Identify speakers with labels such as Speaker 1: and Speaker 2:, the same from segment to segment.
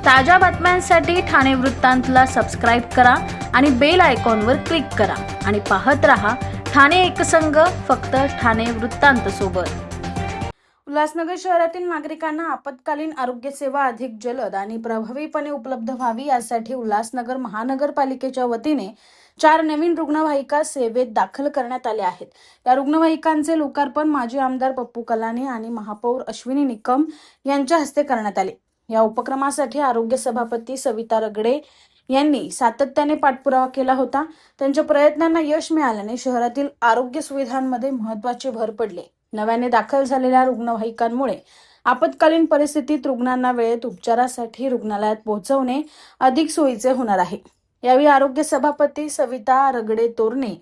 Speaker 1: ताज्या बातम्यांसाठी ठाणे वृत्तांतला सबस्क्राईब करा आणि बेल आयकॉनवर क्लिक करा आणि पाहत रहा ठाणे एकसंग, फक्त ठाणे वृत्तांत सोबत।
Speaker 2: उल्हासनगर शहरातील नागरिकांना आपत्कालीन आरोग्य सेवा अधिक जलद आणि प्रभावीपणे उपलब्ध व्हावी यासाठी उल्हासनगर महानगरपालिकेच्या वतीने 4 नवीन रुग्णवाहिका सेवेत दाखल करण्यात आल्या आहेत। या रुग्णवाहिकांचे लोकार्पण माजी आमदार पप्पू कलानी आणि महापौर अश्विनी निकम यांच्या हस्ते करण्यात आले। या उपक्रमासाठी आरोग्य सभापती सविता रगडे यांनी सातत्याने पाठपुरावा केला होता। त्यांच्या प्रयत्नांना यश मिळाल्याने शहरातील आरोग्य सुविधांमध्ये महत्त्वाची भर पडली। नव्याने दाखल झालेल्या रुग्णवाहिकांमुळे आपत्कालीन परिस्थितीत रुग्णांना वेळेत उपचारासाठी रुग्णालयात पोहोचवणे अधिक सोयीचे होणार आहे। यावेळी आरोग्य सभापती सविता रगडे तोरणे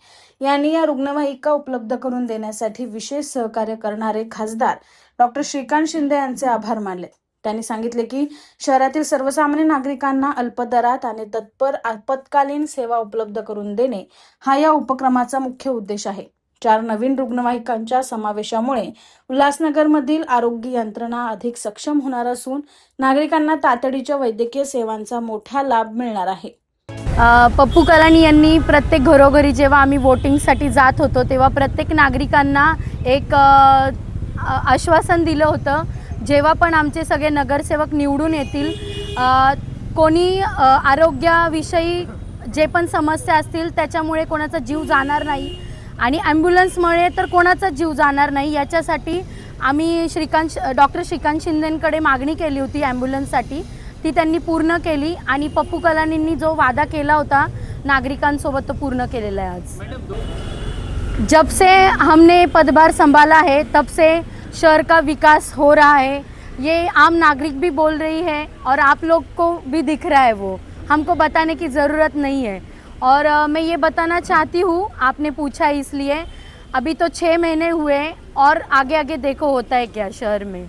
Speaker 2: यांनी या रुग्णवाहिका उपलब्ध करून देण्यासाठी विशेष सहकार्य करणारे खासदार डॉक्टर श्रीकांत शिंदे यांचे आभार मानले। त्यांनी सांगितले की शहरातील सर्वसामान्य नागरिकांना अल्प दरात आणि तत्पर आपत्कालीन सेवा उपलब्ध करून देणे हा या उपक्रमाचा मुख्य उद्देश आहे। 4 नवीन रुग्णवाहिकांच्या समावेशामुळे उल्हासनगरमधील आरोग्य यंत्रणा अधिक सक्षम होणार असून नागरिकांना तातडीच्या वैद्यकीय सेवांचा मोठा लाभ मिळणार आहे।
Speaker 3: पप्पू कलानी यांनी प्रत्येक घरोघरी जेव्हा आम्ही वोटिंगसाठी जात होतो तेव्हा प्रत्येक नागरिकांना एक आश्वासन दिलं होतं, जेव्हा पण आमचे सगळे नगरसेवक निवडून येतील, कोणी आरोग्याविषयी जे पण समस्या असतील त्याच्यामुळे कोणाचा जीव जाणार नाही आणि ॲम्ब्युलन्समुळे तर कोणाचा जीव जाणार नाही, याच्यासाठी आम्ही डॉक्टर श्रीकांत शिंदेंकडे मागणी केली होती ॲम्ब्युलन्ससाठी। ती त्यांनी पूर्ण केली आणि पप्पू कलानींनी जो वादा केला होता नागरिकांसोबत तो पूर्ण केलेला है। आज जब से हमने पदभार संभाला है तब से शहर का विकास हो रहा है, ये आम नागरिक भी बोल रही है और आप लोग को भी दिख रहा है, वो हमको बताने की ज़रूरत नहीं है। और मैं ये बताना चाहती हूँ, आपने पूछा इसलिए, अभी तो 6 महीने हुए और आगे आगे देखो होता है क्या शहर में।